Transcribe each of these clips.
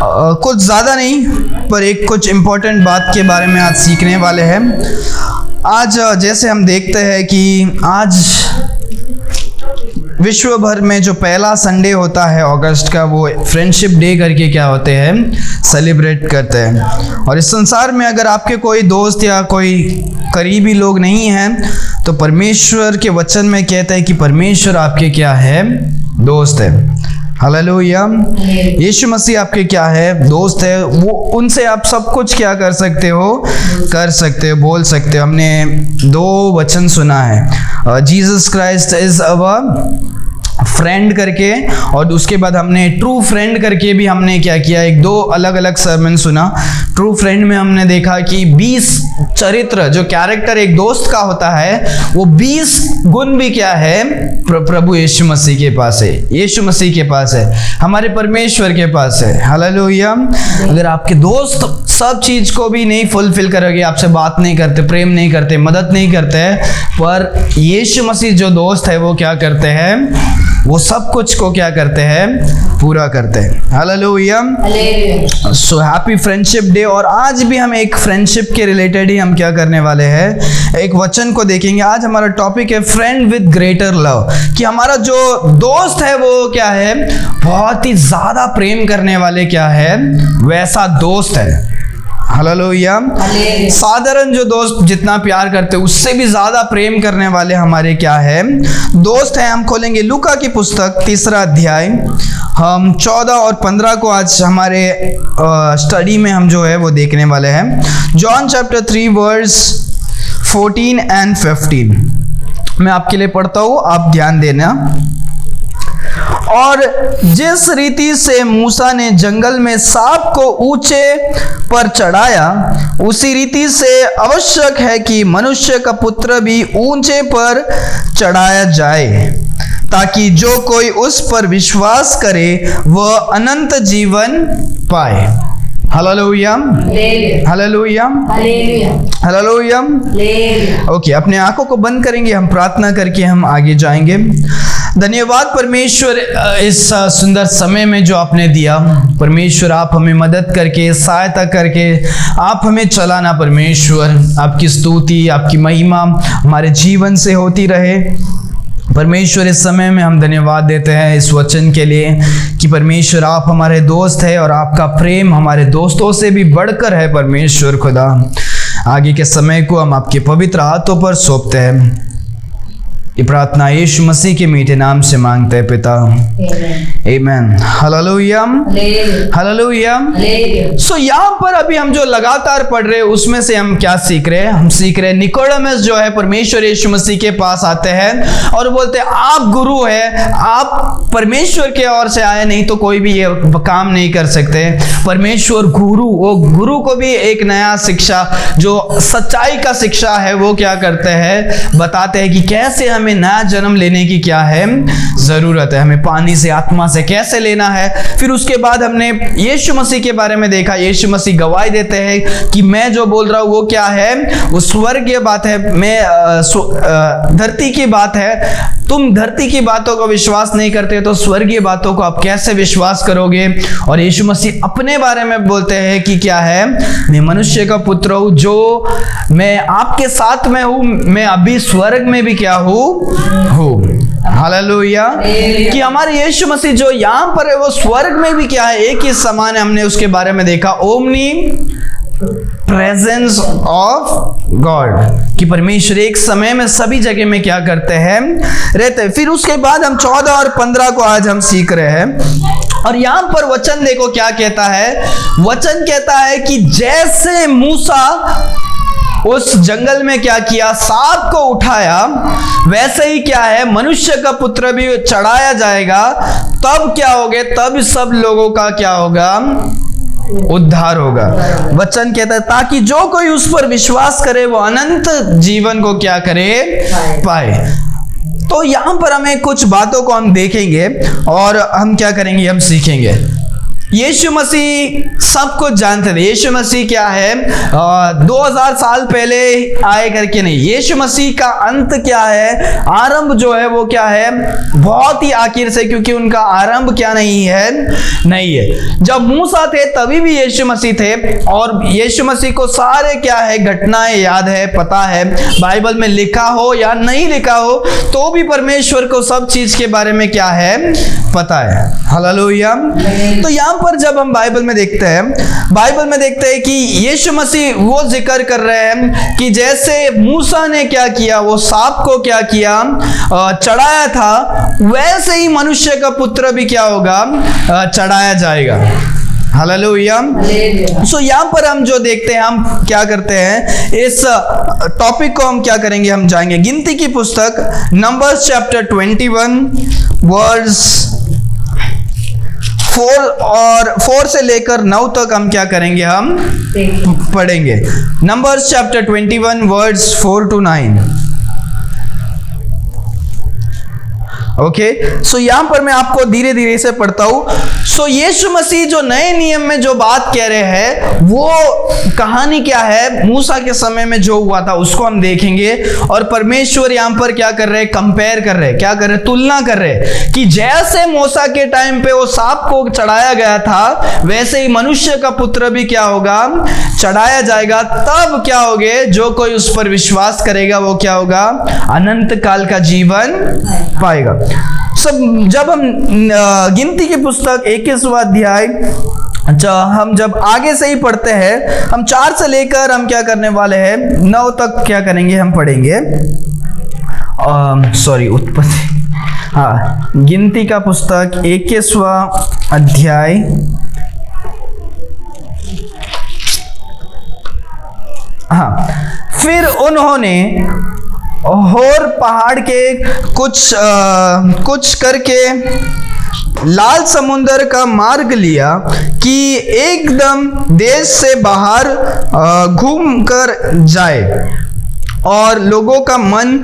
कुछ ज़्यादा नहीं, पर एक कुछ इम्पोर्टेंट बात के बारे में आज सीखने वाले हैं। आज जैसे हम देखते हैं कि आज विश्व भर में जो पहला संडे होता है अगस्त का, वो फ्रेंडशिप डे करके क्या होते हैं, सेलिब्रेट करते हैं। और इस संसार में अगर आपके कोई दोस्त या कोई करीबी लोग नहीं हैं, तो परमेश्वर के वचन में कहते हैं कि परमेश्वर आपके क्या है, दोस्त है। हालेलुया। यीशु मसीह आपके क्या है, दोस्त है। वो उनसे आप सब कुछ क्या कर सकते हो, बोल सकते हो। हमने 2 वचन सुना है, Jesus Christ is our friend करके, और उसके बाद हमने ट्रू फ्रेंड करके भी हमने क्या किया, 2 अलग अलग सर्मन सुना। ट्रू फ्रेंड में हमने देखा कि 20 चरित्र, जो कैरेक्टर एक दोस्त का होता है, वो 20 गुण भी क्या है, प्रभु यीशु मसीह के पास है, यीशु मसीह के पास है, हमारे परमेश्वर के पास है। हालेलुया। अगर आपके दोस्त सब चीज को भी नहीं फुलफिल करोगे, आपसे बात नहीं करते, प्रेम नहीं करते, मदद नहीं करते, पर यीशु मसीह जो दोस्त है वो क्या करते हैं, वो सब कुछ को क्या करते हैं, पूरा करते हैं। Hallelujah. So happy friendship day. और आज भी हम एक फ्रेंडशिप के रिलेटेड ही हम क्या करने वाले हैं, एक वचन को देखेंगे। आज हमारा टॉपिक है फ्रेंड विद ग्रेटर लव, कि हमारा जो दोस्त है वो क्या है, बहुत ही ज्यादा प्रेम करने वाले क्या है, वैसा दोस्त है। हालेलुया। साधारण जो दोस्त जितना प्यार करते उससे भी ज्यादा प्रेम करने वाले हमारे क्या है, दोस्त हैं। हम खोलेंगे लूका की पुस्तक 3 अध्याय, हम 14 और 15 को आज हमारे स्टडी में हम जो है वो देखने वाले हैं। जॉन चैप्टर 3 वर्स 14 एंड 15 मैं आपके लिए पढ़ता हूँ, आप ध्यान देना। और जिस रीति से मूसा ने जंगल में सांप को ऊंचे पर चढ़ाया, उसी रीति से आवश्यक है कि मनुष्य का पुत्र भी ऊंचे पर चढ़ाया जाए, ताकि जो कोई उस पर विश्वास करे वह अनंत जीवन पाए। Hallelujah, hallelujah, hallelujah. ओके, अपने आंखों को बंद करेंगे, हम प्रार्थना करके हम आगे जाएंगे। धन्यवाद परमेश्वर, इस सुंदर समय में जो आपने दिया। परमेश्वर, आप हमें मदद करके, सहायता करके आप हमें चलाना। परमेश्वर, आपकी स्तुति, आपकी महिमा हमारे जीवन से होती रहे। परमेश्वर, इस समय में हम धन्यवाद देते हैं इस वचन के लिए कि परमेश्वर आप हमारे दोस्त हैं और आपका प्रेम हमारे दोस्तों से भी बढ़कर है। परमेश्वर खुदा, आगे के समय को हम आपके पवित्र हाथों पर सौंपते हैं। ये प्रार्थना यीशु मसीह के मीठे नाम से मांगते हैं पिता, आमीन। Hallelujah, hallelujah. सो यहाँ पर अभी हम जो लगातार पढ़ रहे हैं उसमें से हम क्या सीख रहे हैं, हम सीख रहे हैं निकोदेमस जो है परमेश्वर यीशु मसीह के पास आते हैं और बोलते हैं आप गुरु है, आप परमेश्वर के ओर से आए, नहीं तो कोई भी ये काम नहीं कर सकते। परमेश्वर गुरु, वो गुरु को भी एक नया शिक्षा, जो सच्चाई का शिक्षा है, वो क्या करते हैं, बताते हैं कि कैसे हमें नया जन्म लेने की क्या है, जरूरत है, हमें पानी से, आत्मा से कैसे लेना है। फिर उसके बाद हमने यीशु मसीह के बारे में देखा। यीशु मसीह गवाही देते हैं कि मैं जो बोल रहा हूं वो क्या है, वो स्वर्गीय बात है, मैं धरती की बात है। तुम धरती की बातों को विश्वास नहीं करते तो स्वर्गीय बातों को आप कैसे विश्वास करोगे। और यीशु मसीह अपने बारे में बोलते हैं कि क्या है, मैं मनुष्य का पुत्र हूं, जो मैं आपके साथ में हूं, मैं अभी स्वर्ग में भी क्या हूं। हालेलुया। कि हमारे यीशु मसीह जो यहाँ पर है वो स्वर्ग में भी क्या है, एक ही समान है। हमने उसके बारे में देखा, ओमनी प्रेजेंस ऑफ गॉड, कि परमेश्वर एक समय में सभी जगह में क्या करते हैं, रहते हैं। फिर उसके बाद हम 14 और 15 को आज हम सीख रहे हैं। और यहां पर वचन देखो क्या कहता है, वचन कहता है कि जैसे मूसा उस जंगल में क्या किया, सांप को उठाया, वैसे ही क्या है, मनुष्य का पुत्र भी चढ़ाया जाएगा। तब क्या होगा, तब सब लोगों का क्या होगा, उद्धार होगा। वचन कहता है ताकि जो कोई उस पर विश्वास करे वो अनंत जीवन को क्या करे, पाए। तो यहां पर हमें कुछ बातों को हम देखेंगे और हम क्या करेंगे, हम सीखेंगे। यीशु मसीह सब कुछ जानते थे। यीशु मसीह क्या है 2000 साल पहले आए करके नहीं, यीशु मसीह का अंत क्या है, आरंभ जो है वो क्या है, बहुत ही आखिर से, क्योंकि उनका आरंभ क्या नहीं है। जब मूसा थे तभी भी यीशु मसीह थे, और यीशु मसीह को सारे क्या है घटनाएं याद है, पता है, बाइबल में लिखा हो या नहीं लिखा हो तो भी परमेश्वर को सब चीज के बारे में क्या है, पता है। हालेलुया। तो यहाँ पर जब हम बाइबल में देखते हैं कि यीशु मसीह वो जिक्र कर रहे हैं कि जैसे मूसा ने क्या किया, वो सांप को क्या किया, चढ़ाया था, वैसे ही मनुष्य का पुत्र भी क्या होगा, चढ़ाया जाएगा। हालेलुया। सो यहाँ पर हम जो देखते हैं, हम क्या करते हैं, इस टॉपिक को हम क्या करेंगे, हम जाएंगे गिनती की पुस्तक नंबर्स चैप्टर 21 वर्स 4 से लेकर 9 तक हम क्या करेंगे, हम पढ़ेंगे। Numbers chapter 21 verse 4 to 9। Okay, so यहां पर मैं आपको धीरे धीरे से पढ़ता हूं। सो यीशु मसीह जो नए नियम में जो बात कह रहे हैं, वो कहानी क्या है, मूसा के समय में जो हुआ था उसको हम देखेंगे। और परमेश्वर यहां पर क्या कर रहे हैं, कंपेयर कर रहे हैं, क्या कर रहे हैं, तुलना कर रहे हैं कि जैसे मूसा के टाइम पे वो सांप को चढ़ाया गया था, वैसे ही मनुष्य का पुत्र भी क्या होगा, चढ़ाया जाएगा। तब क्या होगे, जो कोई उस पर विश्वास करेगा वो क्या होगा, अनंत काल का जीवन पाएगा। सब जब हम गिनती की पुस्तक 21वां अध्याय हम जब आगे से ही पढ़ते हैं, हम 4 से लेकर हम क्या करने वाले हैं, 9 तक क्या करेंगे, हम पढ़ेंगे। उत्पत्ति, हाँ, गिनती का पुस्तक 21वां अध्याय, हाँ। फिर उन्होंने होर पहाड़ के कुछ करके लाल समुंदर का मार्ग लिया कि एकदम देश से बाहर घूम कर जाए, और लोगों का मन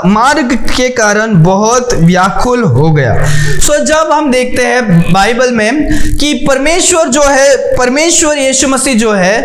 मार्ग के कारण बहुत व्याकुल हो गया। सो जब हम देखते हैं बाइबल में कि परमेश्वर जो है, परमेश्वर यीशु मसीह जो है,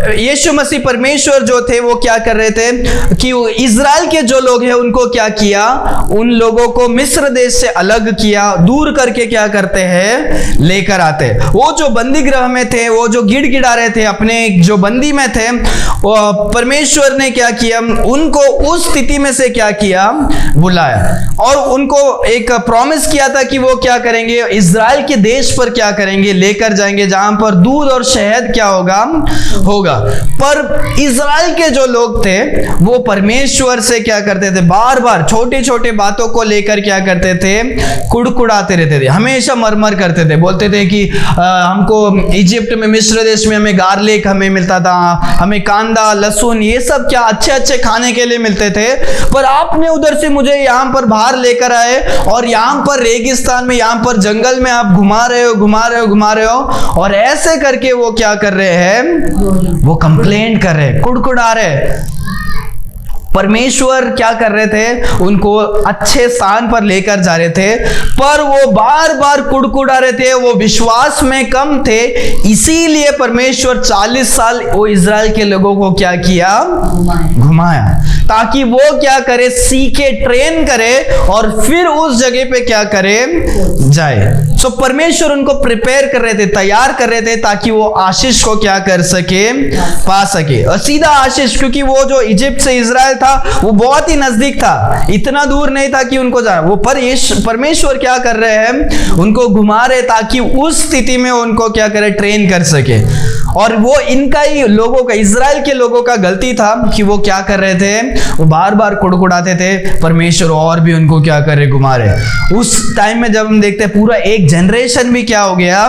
यीशु मसीह परमेश्वर जो थे वो क्या कर रहे थे कि इज़राइल के जो लोग हैं उनको क्या किया, उन लोगों को मिस्र देश से अलग किया, दूर करके क्या करते हैं, लेकर आते। वो जो बंदी गृह में थे, वो जो गिड़गिड़ा रहे थे, अपने जो बंदी में थे, वो परमेश्वर ने क्या किया, उनको उस स्थिति में से क्या किया, बुलाया, और उनको एक प्रॉमिस किया था कि वो क्या करेंगे, इज़राइल के देश पर क्या करेंगे, लेकर जाएंगे, जहां पर दूध और शहद क्या होगा। पर इज़राइल के जो लोग थे वो परमेश्वर से क्या करते थे, बार बार छोटे छोटे बातों को लेकर क्या करते थे, कुड़कुड़ाते रहते थे, हमेशा मरमर करते थे, बोलते थे कि हमको इजिप्ट में, मिस्र देश में हमें गार्लिक हमें मिलता था, हमें कांदा, लहसुन, ये सब क्या अच्छे अच्छे खाने के लिए मिलते थे, पर आपने उधर से मुझे यहाँ पर बाहर लेकर आए, और यहाँ पर रेगिस्तान में, यहाँ पर जंगल में आप घुमा रहे हो, और ऐसे करके वो क्या कर रहे हैं, वो कंप्लेंट कर रहे, कुड़कुड़ा रहे। परमेश्वर क्या कर रहे थे, उनको अच्छे स्थान पर लेकर जा रहे थे, पर वो बार बार कुड़कुड़ा रहे थे, वो विश्वास में कम थे। इसीलिए परमेश्वर 40 साल वो इज़राइल के लोगों को क्या किया, घुमाया, ताकि वो क्या करे, सीखे, ट्रेन करे, और फिर उस जगह पे क्या करे, जाए। सो परमेश्वर उनको प्रिपेयर कर रहे थे, तैयार कर रहे थे, ताकि वो आशीष को क्या कर सके, पा सके, और सीधा आशीष, क्योंकि वो जो इजिप्ट से इज़राइल था वो बहुत ही नजदीक था, इतना दूर नहीं था कि उनको जाए। वो परमेश्वर क्या कर रहे हैं, उनको घुमा रहे, ताकि उस स्थिति में उनको क्या करे, ट्रेन कर सके। और वो इनका ही लोगों का, इज़राइल के लोगों का गलती था कि वो क्या कर रहे थे, वो बार बार कुड़कुड़ाते थे, परमेश्वर और भी उनको क्या कर रहे, घुमा रहे। उस टाइम में जब हम देखते हैं, पूरा एक जनरेशन भी क्या हो गया,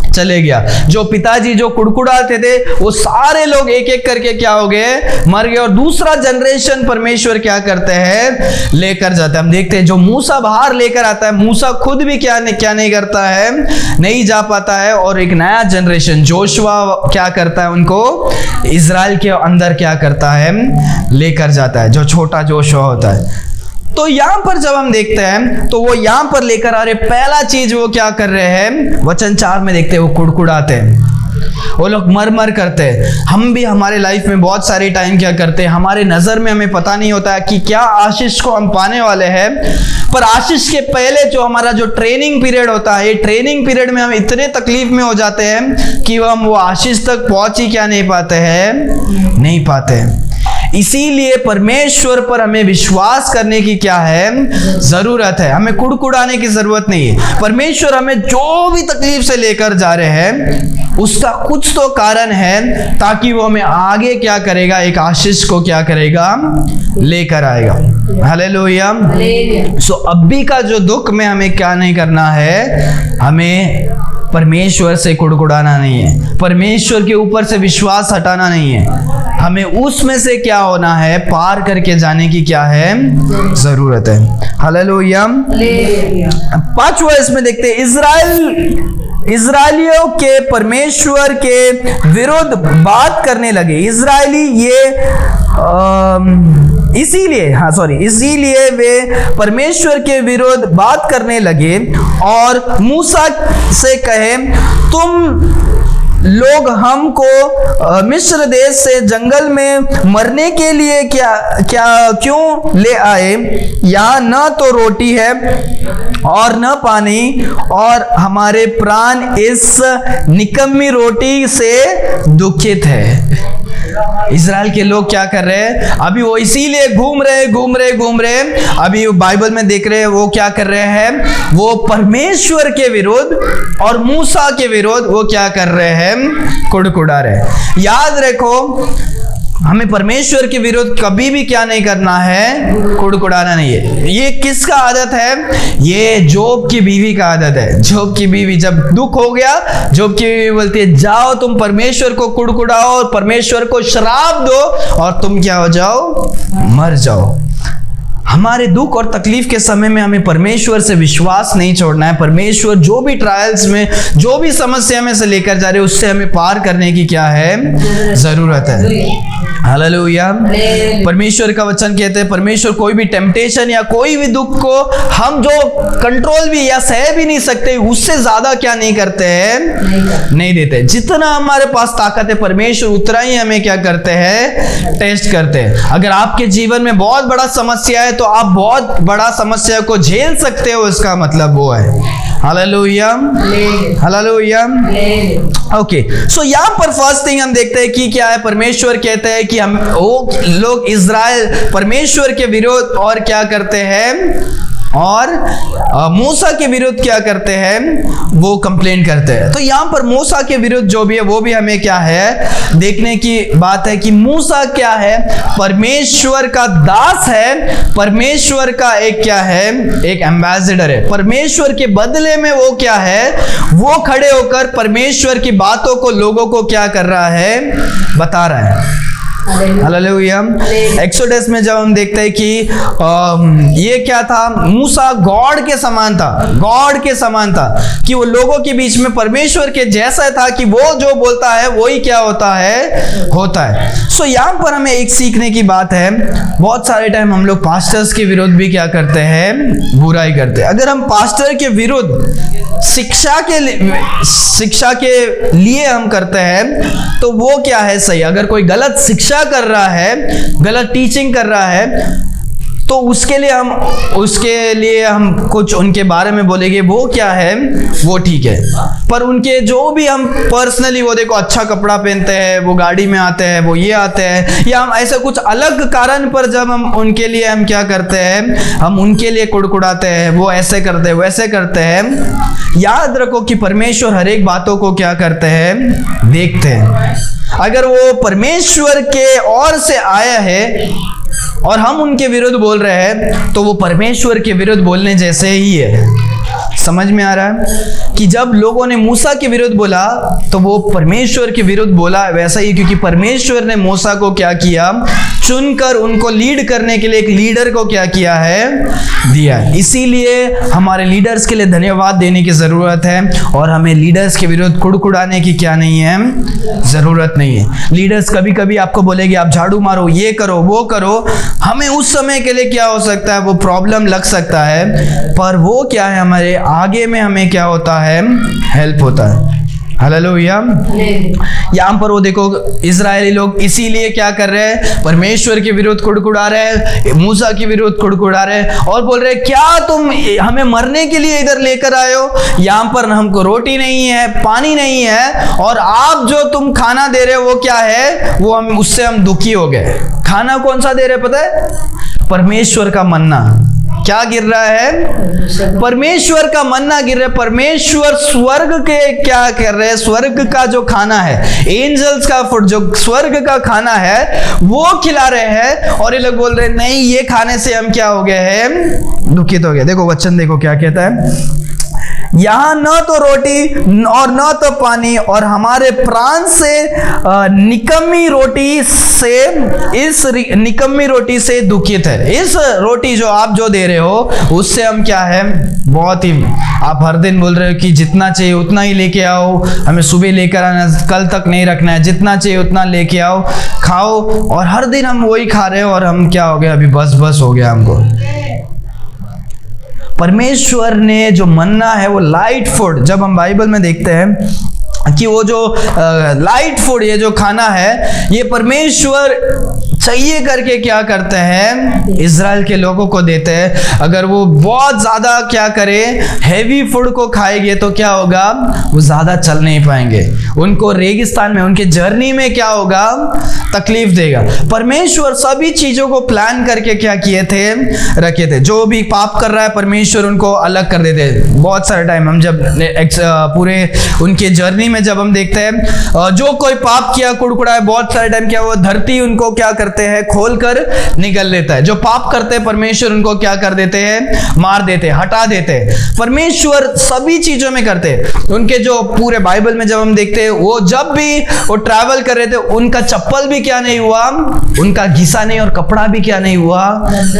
चले गया। जो पिताजी जो कुड़कुड़ाते थे वो सारे लोग एक एक करके क्या हो गए, मर गए, और दूसरा जनरेशन परमेश्वर क्या करते हैं, लेकर जाते हैं। हम देखते हैं जो मूसा बाहर लेकर आता है, मूसा खुद भी क्या नहीं करता है, नहीं जा पाता है, और एक नया जनरेशन जोशुआ क्या करता है, उनको इज़राइल के अंदर क्या करता है, लेकर जाता है, जो छोटा जोशुआ होता है। तो यहां पर जब हम देखते हैं तो वो यहां पर लेकर आ रहे, पहला चीज वो क्या कर रहे हैं, वचन 4 में देखते हैं वो कुड़कुड़ाते हैं, वो लोग मर करते हैं। हम भी हमारे लाइफ में बहुत सारे टाइम क्या करते हैं, हमारे नजर में हमें पता नहीं होता है कि क्या आशीष को हम पाने वाले हैं, पर आशीष के पहले जो हमारा जो ट्रेनिंग पीरियड होता है, ट्रेनिंग पीरियड में हम इतने तकलीफ में हो जाते हैं कि हम वो आशीष तक पहुंच ही क्या नहीं पाते हैं, नहीं पाते। इसीलिए परमेश्वर पर हमें विश्वास करने की क्या है, जरूरत है। हमें कुड़कुड़ाने की जरूरत नहीं है। परमेश्वर हमें जो भी तकलीफ से लेकर जा रहे हैं उसका कुछ तो कारण है, ताकि वो हमें आगे क्या करेगा, एक आशीष को क्या करेगा, लेकर आएगा। हालेलुया। सो अभी का जो दुख में हमें क्या नहीं करना है, हमें परमेश्वर से कुड़कुड़ाना नहीं है, परमेश्वर के ऊपर से विश्वास हटाना नहीं है, हमें उसमें से क्या होना है, पार करके जाने की क्या है, जरूरत है। हालेलुया। 5वां इसमें देखते हैं, इजराइलियों के परमेश्वर के विरुद्ध बात करने लगे। इजराइली इसीलिए वे परमेश्वर के विरुद्ध बात करने लगे और मूसा से कहे, तुम लोग हमको मिस्र देश से जंगल में मरने के लिए क्यों ले आए? यहाँ न तो रोटी है और न पानी, और हमारे प्राण इस निकम्मी रोटी से दुखित है। इजराइल के लोग क्या कर रहे हैं, अभी वो इसीलिए घूम रहे। अभी बाइबल में देख रहे हैं वो क्या कर रहे हैं, वो परमेश्वर के विरुद्ध और मूसा के विरुद्ध वो क्या कर रहे हैं, कुड़कुड़ा रहे। याद रखो, हमें परमेश्वर के विरुद्ध कभी भी क्या नहीं करना है, कुड़कुड़ाना नहीं है। ये किसका आदत है, ये जोब की बीवी का आदत है। जोब की बीवी जब दुख हो गया, जोब की बीवी बोलती है, जाओ तुम परमेश्वर को कुड़कुड़ाओ और परमेश्वर को श्राप दो और तुम क्या हो जाओ, मर जाओ। हमारे दुख और तकलीफ के समय में हमें परमेश्वर से विश्वास नहीं छोड़ना है। परमेश्वर जो भी ट्रायल्स में, जो भी समस्या में से लेकर जा रहे हैं, उससे हमें पार करने की क्या है, जरूरत है। हालेलुया। परमेश्वर का वचन कहते हैं, परमेश्वर कोई भी टेम्पटेशन या कोई भी दुख को हम जो कंट्रोल भी या सह भी नहीं सकते, उससे ज्यादा क्या नहीं करते हैं, नहीं देते। जितना हमारे पास ताकत है, परमेश्वर उतना ही हमें क्या करते हैं, टेस्ट करते हैं। अगर आपके जीवन में बहुत बड़ा समस्या है तो आप बहुत बड़ा समस्या को झेल सकते हो, इसका मतलब वो है। Hallelujah, hallelujah. ओके, सो यहाँ पर फर्स्ट थिंग हम देखते हैं कि क्या है, परमेश्वर कहते हैं कि हम वो लोग इजराइल परमेश्वर के विरोध और क्या करते हैं, और मूसा के विरुद्ध क्या करते हैं, वो कंप्लेंट करते हैं। तो यहाँ पर मूसा के विरुद्ध जो भी है वो भी हमें क्या है, देखने की बात है कि मूसा क्या है, परमेश्वर का दास है, परमेश्वर का एक क्या है, एक एम्बेसडर है। परमेश्वर के बदले में वो क्या है, वो खड़े होकर परमेश्वर की बातों को लोगों को क्या कर रहा है, बता रहा है। हालेलुया। एक्सोडस में जब हम देखते हैं कि ये क्या था, मूसा गॉड के समान था, गॉड के समान था, कि वो लोगों के बीच में परमेश्वर के जैसा था, कि वो जो बोलता है वही क्या होता है, होता है। सो यहाँ पर हमें एक सीखने की बात है, बहुत सारे टाइम हम लोग पास्टर्स के विरुद्ध भी क्या करते हैं, बुराई करते हैं। अगर हम पास्टर के विरुद्ध शिक्षा के लिए हम करते हैं तो वो क्या है, सही। अगर कोई गलत शिक्षा कर रहा है, गलत टीचिंग कर रहा है, तो उसके लिए हम कुछ उनके बारे में बोलेंगे, वो क्या है, वो ठीक है। पर उनके जो भी हम पर्सनली, वो देखो अच्छा कपड़ा पहनते हैं, वो गाड़ी में आते हैं, वो ये आते हैं, या हम ऐसे कुछ अलग कारण पर जब हम उनके लिए हम क्या करते हैं, हम उनके लिए कुड़कुड़ाते हैं, वो ऐसे करते हैं, वैसे करते हैं। याद रखो कि परमेश्वर हर एक बातों को क्या करते हैं, देखते हैं। अगर वो परमेश्वर के ओर से आया है और हम उनके विरुद्ध बोल रहे हैं, तो वो परमेश्वर के विरुद्ध बोलने जैसे ही है। समझ में आ रहा है कि जब लोगों ने मूसा के विरुद्ध बोला तो वो परमेश्वर के विरुद्ध बोला, वैसा ही क्योंकि परमेश्वर ने मूसा को क्या किया, चुनकर उनको लीड करने के लिए एक लीडर को क्या किया है, दिया। इसीलिए हमारे लीडर्स के लिए धन्यवाद देने की जरूरत है और हमें लीडर्स के विरुद्ध कुड़कुड़ाने की क्या नहीं है, जरूरत नहीं है। लीडर्स कभी कभी आपको बोलेंगे आप झाड़ू मारो, ये करो, वो करो, हमें उस समय के लिए क्या हो सकता है, वो प्रॉब्लम लग सकता है, पर वो क्या है, हमारे आगे में हमें क्या होता है, हेल्प होता है। हालेलुया। यहाँ पर वो देखो इजरायली लोग इसीलिए क्या कर रहे हैं, परमेश्वर के विरुद्ध कुड़कुड़ा रहे हैं, मूसा के विरुद्ध कुड़कुड़ा रहे हैं और बोल रहे हैं क्या तुम हमें मरने के लिए इधर लेकर आए हो, यहाँ पर हमको रोटी नहीं है, पानी नहीं है, और आप जो तुम खाना दे रहे हो वो क्या है, वो हम उससे हम दुखी हो गए। खाना कौन सा दे रहे पता है, परमेश्वर का मन्ना। क्या गिर रहा है, परमेश्वर का मन्ना गिर रहा है। परमेश्वर स्वर्ग के क्या कर रहे हैं, स्वर्ग का जो खाना है, एंजल्स का फूड, जो स्वर्ग का खाना है वो खिला रहे हैं, और ये लोग बोल रहे हैं नहीं ये खाने से हम क्या हो गए हैं, दुखित हो गए। देखो वचन देखो क्या कहता है, यहाँ न तो रोटी और न तो पानी, और हमारे प्राण से निकम्मी रोटी से, इस निकम्मी रोटी से दुखित है। इस रोटी जो आप जो दे रहे हो उससे हम क्या है, बहुत ही, आप हर दिन बोल रहे हो कि जितना चाहिए उतना ही लेके आओ, हमें सुबह लेकर आना, कल तक नहीं रखना है, जितना चाहिए उतना लेके आओ, खाओ, और हर दिन हम वही खा रहे हो और हम क्या हो गए, अभी बस हो गया हमको। परमेश्वर ने जो मन्ना है वो लाइट फूड, जब हम बाइबल में देखते हैं कि वो जो लाइट फूड, ये जो खाना है, ये परमेश्वर चाहिए करके क्या करते हैं, इज़राइल के लोगों को देते हैं। अगर वो बहुत ज़्यादा क्या करे, हैवी फूड को खाएंगे तो क्या होगा, वो ज़्यादा चल नहीं पाएंगे, उनको रेगिस्तान में, उनके जर्नी में क्या होगा, तकलीफ देगा। परमेश्वर सभी चीज़ों को प्लान करके क्या किए थे, रखे थे। जो भी पाप कर रहा है परमेश्वर उनको अलग कर देते हैं। बहुत सारे टाइम हम जब पूरे उनके जर्नी में जब हम देखते हैं, जो कोई पाप किया, कुड़कुड़ा है, बहुत सारे टाइम क्या, वो धरती उनको क्या करते हैं, खोल कर निकल लेता है। जो पाप करते हैं परमेश्वर उनको क्या कर देते हैं, मार देते हैं, हटा देते हैं। परमेश्वर सभी चीजों में करते हैं। उनके जो पूरे बाइबल में जब हम देखते हैं, वो जब भी वो ट्रैवल कर रहे थे, उनका चप्पल भी क्या नहीं हुआ, उनका घिसा नहीं, और कपड़ा भी क्या नहीं हुआ,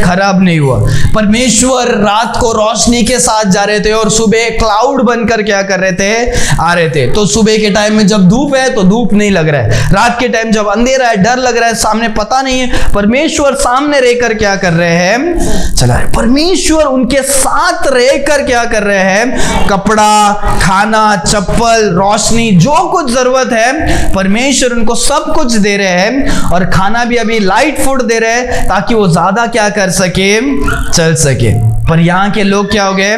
खराब नहीं हुआ। परमेश्वर रात को रोशनी के साथ जा रहे थे और सुबह क्लाउड बनकर क्या कर रहे थे, आ रहे थे। तो सुबह के टाइम में जब धूप है तो धूप नहीं लग रहा है, रात के टाइम जब अंधेरा है, डर लग रहा है, सामने पता नहीं है, परमेश्वर सामने रहकर क्या कर रहे हैं, चला रहे। परमेश्वर उनके साथ रहकर क्या कर रहे हैं, कपड़ा, खाना, चप्पल, रोशनी, जो कुछ जरूरत है परमेश्वर उनको सब कुछ दे रहे हैं। और खाना भी अभी लाइट फूड दे रहे हैं ताकि वो ज्यादा क्या कर सके, चल सके। पर यहाँ के लोग क्या हो गए,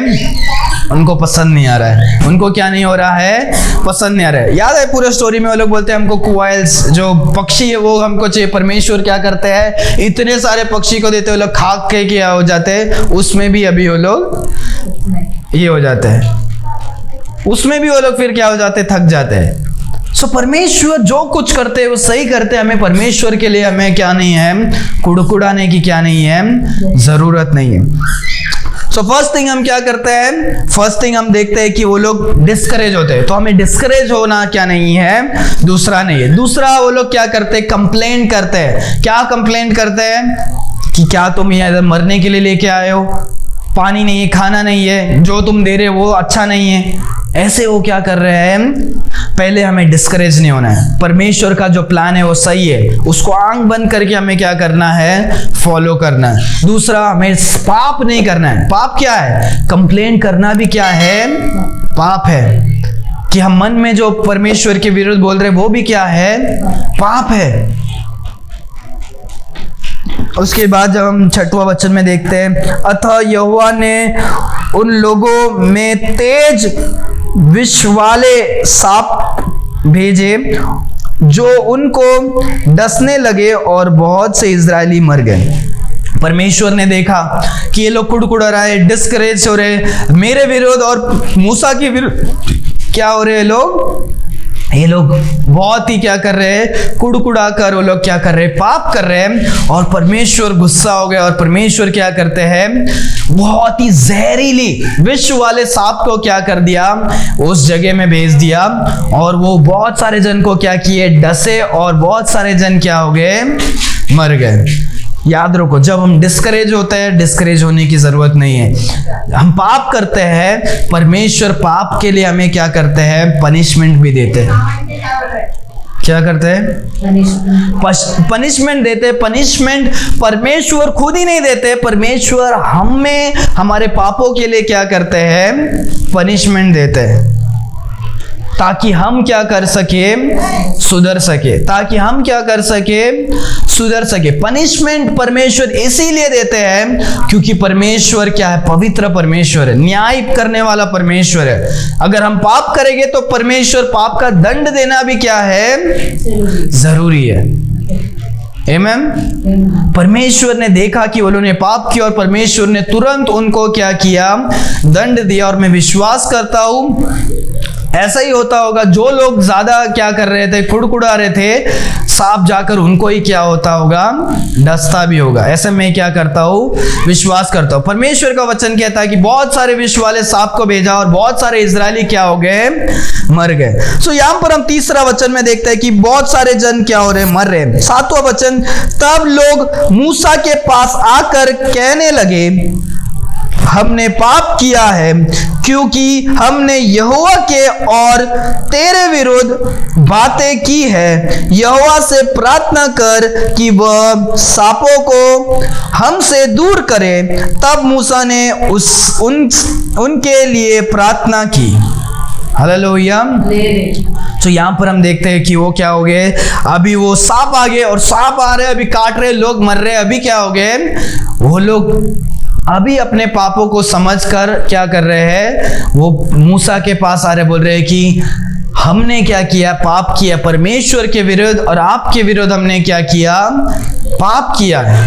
उनको पसंद नहीं आ रहा है। उनको क्या नहीं हो रहा है, पसंद नहीं आ रहा है। याद है पूरे स्टोरी में वो लोग बोलते हैं हमको क्वाइल्स, जो पक्षी है वो हमको चाहिए। परमेश्वर क्या करते हैं, इतने सारे पक्षी को देते, वो लोग खा के क्या हो जाते हैं, उसमें भी अभी वो लोग ये हो जाते हैं, उसमें भी वो लोग फिर क्या हो जाते हैं, थक जाते हैं। सो परमेश्वर जो कुछ करते हैं वो सही करते हैं। हमें परमेश्वर के लिए हमें क्या नहीं है, कुड़कुड़ाने की क्या नहीं है, जरूरत नहीं है। सो फर्स्ट थिंग हम क्या करते हैं, फर्स्ट थिंग हम देखते हैं कि वो लोग डिस्करेज होते हैं। तो हमें डिस्करेज होना क्या नहीं है, दूसरा नहीं है। दूसरा वो लोग क्या करते हैं, कंप्लेंट करते हैं। क्या कंप्लेंट करते हैं कि क्या तुम यहाँ मरने के लिए लेके आए हो, पानी नहीं है, खाना नहीं है, जो तुम दे रहे हो वो अच्छा नहीं है। ऐसे वो क्या कर रहे हैं, पहले हमें डिस्करेज नहीं होना है। परमेश्वर का जो प्लान है वो सही है, उसको आंख बंद करके हमें क्या करना है, फॉलो करना है। दूसरा, हमें पाप नहीं करना है। पाप क्या है, कंप्लेंट करना भी क्या है, पाप है। कि हम मन में जो परमेश्वर के विरुद्ध बोल रहे हैं वो भी क्या है, पाप है। उसके बाद जब हम 6वां वचन में देखते हैं, अतः यहोवा ने उन लोगों में तेज विष वाले सांप भेजे जो उनको डसने लगे और बहुत से इजरायली मर गए। परमेश्वर ने देखा कि ये लोग कुड़कुड़ा रहे, डिस्करेज हो रहे, मेरे विरोध और मूसा के विरुद्ध क्या हो रहे लोग, ये लोग बहुत ही क्या कर रहे हैं, कुड़कुड़ा कर वो लोग क्या कर रहे हैं, पाप कर रहे हैं। और परमेश्वर गुस्सा हो गया और परमेश्वर क्या करते हैं, बहुत ही जहरीली विष वाले सांप को क्या कर दिया, उस जगह में भेज दिया। और वो बहुत सारे जन को क्या किए, डसे, और बहुत सारे जन क्या हो गए, मर गए। याद रखो, जब हम डिस्करेज होते हैं, डिस्करेज होने की जरूरत नहीं है। हम पाप करते हैं, परमेश्वर पाप के लिए हमें क्या करते हैं, पनिशमेंट भी देते हैं। क्या करते हैं, पनिशमेंट देते हैं। पनिशमेंट परमेश्वर खुद ही नहीं देते, परमेश्वर हमें हमारे पापों के लिए क्या करते हैं, पनिशमेंट देते हैं, ताकि हम क्या कर सके, सुधर सके, ताकि हम क्या कर सके, सुधर सके। पनिशमेंट परमेश्वर इसीलिए देते हैं क्योंकि परमेश्वर क्या है, पवित्र परमेश्वर है, न्याय करने वाला परमेश्वर है। अगर हम पाप करेंगे तो परमेश्वर पाप का दंड देना भी क्या है, जरूरी है। आमीन। परमेश्वर ने देखा कि उन्होंने पाप किया और परमेश्वर ने तुरंत उनको क्या किया, दंड दिया। और मैं विश्वास करता हूं ऐसा ही होता होगा, जो लोग ज्यादा क्या कर रहे थे, कुड़कुड़ा रहे थे, सांप जाकर उनको ही क्या होता होगा, डसता भी होगा। ऐसे मैं क्या करता हूँ, विश्वास करता हूँ। परमेश्वर का वचन कहता है कि बहुत सारे विष वाले सांप को भेजा और बहुत सारे इजरायली क्या हो गए, मर गए। सो यहाँ पर हम तीसरा वचन में देखते हैं कि बहुत सारे जन क्या हो रहे, मर रहे। सातवां वचन, तब लोग मूसा के पास आकर कहने लगे, हमने पाप किया है क्योंकि हमने यहोवा के और तेरे विरुद्ध बातें की है। यहोवा से प्रार्थना कर कि वह सांपों को हमसे दूर करे। तब मूसा ने उनके लिए प्रार्थना की। हालेलुया। तो यहाँ पर हम देखते हैं कि वो क्या हो गए, अभी वो सांप आ गए और सांप आ रहे, अभी काट रहे, लोग मर रहे। अभी क्या हो गए, वो लोग अभी अपने पापों को समझकर क्या कर रहे हैं, वो मूसा के पास आ रहे, बोल रहे हैं कि हमने क्या किया, पाप किया परमेश्वर के विरुद्ध, और आपके विरुद्ध हमने क्या किया, पाप किया है।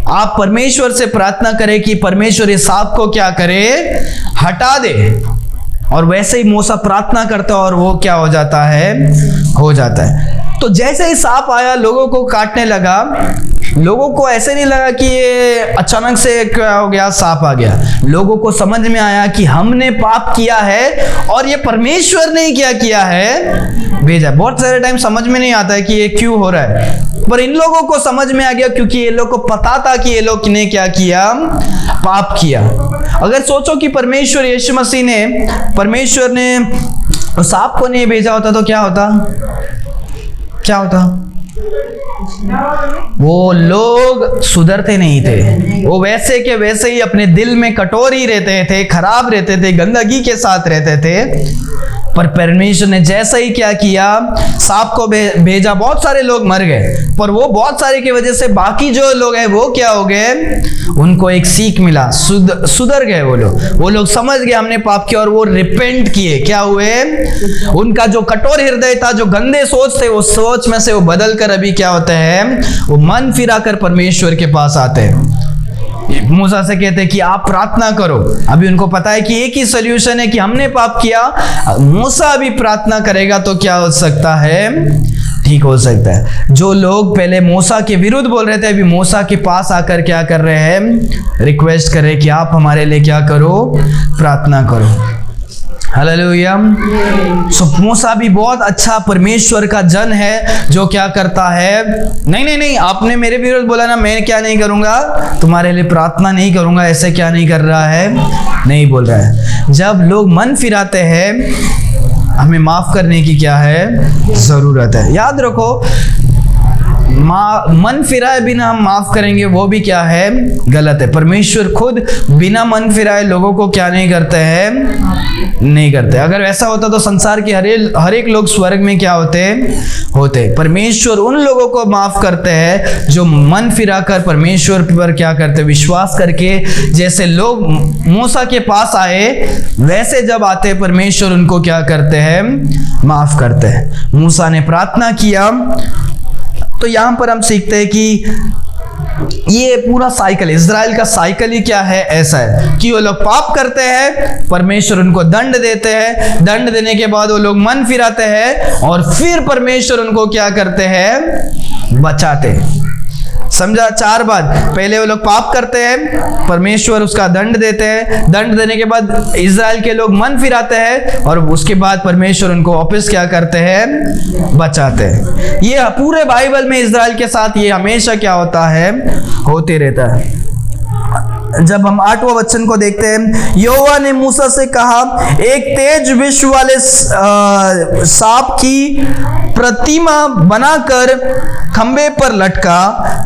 आप परमेश्वर से प्रार्थना करें कि परमेश्वर इस सांप को क्या करे, हटा दे। और वैसे ही मूसा प्रार्थना करता है और वो क्या हो जाता है, हो जाता है। तो जैसे ही सांप आया, लोगों को काटने लगा, लोगों को ऐसे नहीं लगा कि ये अचानक से क्या हो गया, सांप आ गया। लोगों को समझ में आया कि हमने पाप किया है और ये परमेश्वर ने क्या किया है, भेजा। बहुत सारे टाइम समझ में नहीं आता है कि ये क्यों हो रहा है, पर इन लोगों को समझ में आ गया क्योंकि ये लोग को पता था कि ये लोग ने क्या किया, पाप किया। अगर सोचो कि परमेश्वर यीशु मसीह ने, परमेश्वर ने सांप को नहीं भेजा होता तो क्या होता, क्या होता, वो लोग सुधरते नहीं थे। वो वैसे के वैसे ही अपने दिल में कठोर ही रहते थे, खराब रहते थे, गंदगी के साथ रहते थे। पर परमेश्वर ने जैसा ही क्या किया, सांप को भेजा, बहुत सारे लोग मर गए। पर वो बहुत सारे की वजह से बाकी जो लोग हैं वो क्या हो गए, उनको एक सीख मिला, सुधर गए। वो लोग समझ गए हमने पाप किया और वो रिपेंट किए। क्या हुए, उनका जो कठोर हृदय था, जो गंदे सोच थे, उस सोच में से वो बदल कर अभी क्या होता है, वो मन फिरा कर परमेश्वर के पास आते हैं। मूसा से कहते हैं कि आप प्रार्थना करो। अभी उनको पता है कि एक ही सोल्यूशन है कि हमने पाप किया। मूसा अभी प्रार्थना करेगा तो क्या हो सकता है, ठीक हो सकता है। जो लोग पहले मूसा के विरुद्ध बोल रहे थे, अभी मूसा के पास आकर क्या कर रहे हैं, रिक्वेस्ट कर रहे हैं कि आप हमारे लिए क्या करो, प्रार्थना करो। हालेलुया। सो मूसा भी बहुत अच्छा परमेश्वर का जन है, जो क्या करता है, नहीं नहीं नहीं, आपने मेरे विरुद्ध बोला ना, मैं क्या नहीं करूंगा, तुम्हारे लिए प्रार्थना नहीं करूंगा, ऐसे क्या नहीं कर रहा है, नहीं बोल रहा है। जब लोग मन फिराते हैं, हमें माफ करने की क्या है, जरूरत है। याद रखो, मन फिराए बिना हम माफ करेंगे वो भी क्या है, गलत है। परमेश्वर खुद बिना मन फिराए लोगों को क्या नहीं करते हैं, नहीं करते। अगर ऐसा होता तो संसार के हर एक लोग स्वर्ग में क्या होते। परमेश्वर उन लोगों को माफ करते हैं जो मन फिराकर परमेश्वर पर क्या करते, विश्वास करके। जैसे लोग मूसा के पास आए, वैसे जब आते परमेश्वर उनको क्या करते हैं, माफ करते हैं। मूसा ने प्रार्थना किया। तो यहां पर हम सीखते हैं कि ये पूरा साइकिल, इज़राइल का साइकिल ही क्या है, ऐसा है कि वो लोग पाप करते हैं, परमेश्वर उनको दंड देते हैं, दंड देने के बाद वो लोग मन फिराते हैं और फिर परमेश्वर उनको क्या करते हैं, बचाते हैं। समझा? 4 बात। पहले वो लोग पाप करते हैं, परमेश्वर उसका दंड देते हैं, दंड देने के बाद इज़राइल के लोग मन फिराते हैं और उसके बाद परमेश्वर उनको वापस क्या करते हैं, बचाते हैं। ये पूरे बाइबल में इज़राइल के साथ ये हमेशा क्या होता है, होते रहता है। जब हम 8वां वचन को देखते हैं, यहोवा ने मूसा से कहा, एक तेज विष वाले सांप की प्रतिमा बनाकर खंबे पर लटका,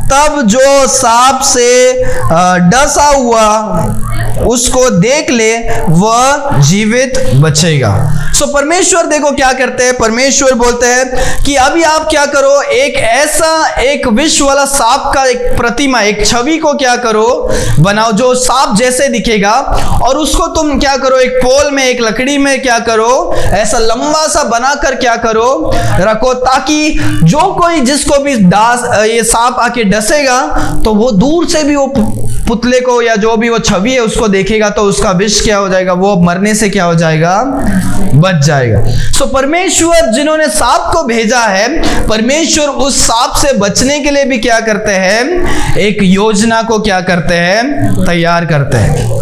तब जो सांप से डसा हुआ उसको देख ले वह जीवित बचेगा। सो परमेश्वर देखो क्या करते हैं, परमेश्वर बोलते हैं कि अभी आप क्या करो, एक ऐसा एक विष वाला सांप का एक प्रतिमा, एक छवि को क्या करो, बनाओ जो सांप जैसे दिखेगा, और उसको तुम क्या करो, एक पोल में, एक लकड़ी में क्या करो, ऐसा लंबा सा बनाकर क्या करो, रखो, ताकि जो कोई जिसको भी ये सांप आके डसेगा तो वो दूर से भी वो पुतले को या जो भी वो छवि है उसको देखेगा तो उसका विष क्या हो जाएगा, वो मरने से क्या हो जाएगा, बच जाएगा। सो परमेश्वर जिन्होंने सांप को भेजा है, परमेश्वर उस सांप से बचने के लिए भी क्या करते हैं, एक योजना को क्या करते हैं, तैयार करते हैं।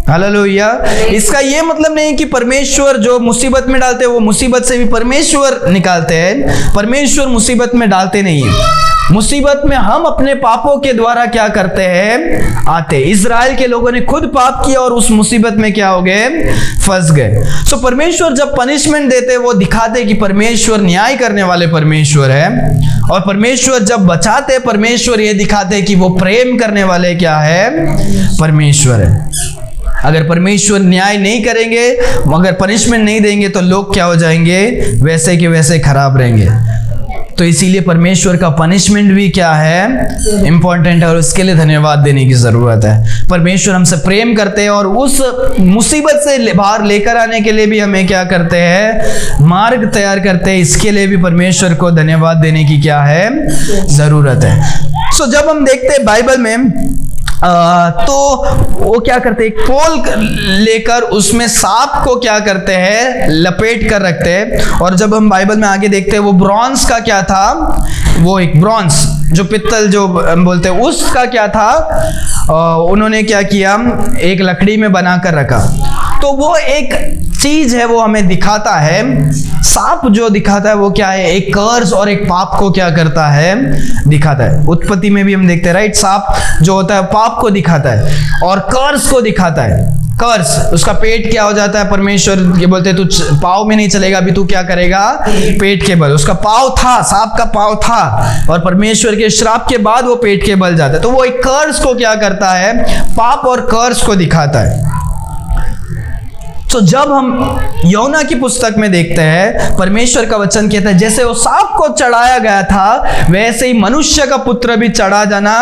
हालेलुया। इसका ये मतलब नहीं कि परमेश्वर जो मुसीबत में डालते हैं वो मुसीबत से भी परमेश्वर निकालते हैं, परमेश्वर मुसीबत में डालते नहीं है। मुसीबत में हम अपने पापों के द्वारा क्या करते हैं, आते। इज़राइल के लोगों ने खुद पाप किया और उस मुसीबत में क्या हो गए, फंस गए। सो परमेश्वर जब पनिशमेंट देते वो दिखाते कि परमेश्वर न्याय करने वाले परमेश्वर है, और परमेश्वर जब बचाते परमेश्वर ये दिखाते कि वो प्रेम करने वाले क्या है, परमेश्वर है। अगर परमेश्वर न्याय नहीं करेंगे, मगर पनिशमेंट नहीं देंगे तो लोग क्या हो जाएंगे, वैसे के वैसे खराब रहेंगे। तो इसीलिए परमेश्वर का पनिशमेंट भी क्या है, इंपॉर्टेंट है, और उसके लिए धन्यवाद देने की जरूरत है। परमेश्वर हमसे प्रेम करते हैं और उस मुसीबत से बाहर लेकर आने के लिए भी हमें क्या करते हैं, मार्ग तैयार करते हैं। इसके लिए भी परमेश्वर को धन्यवाद देने की क्या है, जरूरत है। सो जब हम देखते हैं बाइबल में तो वो क्या करते हैं, एक पोल लेकर उसमें सांप को क्या करते हैं, लपेट कर रखते हैं। और जब हम बाइबल में आगे देखते हैं, वो ब्रॉन्ज का क्या था, वो एक ब्रॉन्ज जो पित्तल जो बोलते हैं उसका क्या था, उन्होंने क्या किया, एक लकड़ी में बनाकर रखा। तो वो एक चीज है, वो हमें दिखाता है, सांप जो दिखाता है वो क्या है, एक कर्स और एक पाप को क्या करता है, दिखाता है। उत्पत्ति में भी हम देखते हैं, राइट, सांप जो होता है पाप को दिखाता है और कर्स को दिखाता है। कर्स, उसका पेट क्या हो जाता है, परमेश्वर ये बोलते हैं तू पाँव में नहीं चलेगा, अभी तू क्या करेगा, पेट के बल। उसका पाँव था, सांप का पाँव था, और परमेश्वर के श्राप के बाद वो पेट के बल जाता है। तो वो एक कर्स को क्या करता है, पाप और कर्स को दिखाता है। तो जब हम योना की पुस्तक में देखते हैं, परमेश्वर का वचन कहता है जैसे वो सांप को चढ़ाया गया था वैसे ही मनुष्य का पुत्र भी चढ़ा जाना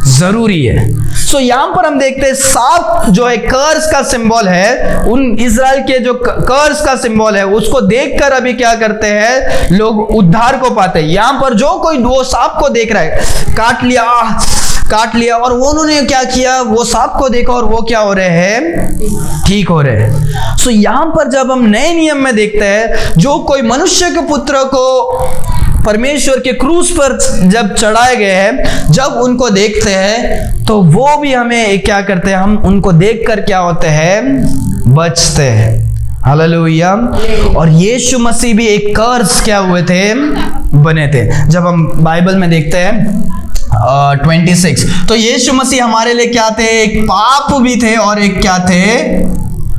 जरूरी है। सो यहाँ पर हम देखते हैं सांप जो है कर्स का सिंबल है, उन इज़राइल के जो कर्स का सिंबल है उसको देखकर अभी क्या करते हैं, लोग उद्धार को पाते हैं। यहाँ पर जो कोई वो सांप को देख रहा है, काट लिया और उन्होंने क्या किया, वो सांप को देखा और वो क्या हो रहे हैं, ठीक हो रहे हैं। सो यहाँ पर जब हम नए नियम में देखते हैं, जो कोई मनुष्य के पुत्र को परमेश्वर के क्रूस पर जब चढ़ाए गए हैं, जब उनको देखते हैं तो वो भी हमें क्या करते हैं, हम उनको देखकर क्या होते हैं, बचते हैं। हालेलुया। और यीशु मसीह भी एक कर्स क्या हुए थे, बने थे। जब हम बाइबल में देखते हैं 26, तो यीशु मसीह हमारे लिए क्या थे, एक पाप भी थे और एक क्या थे,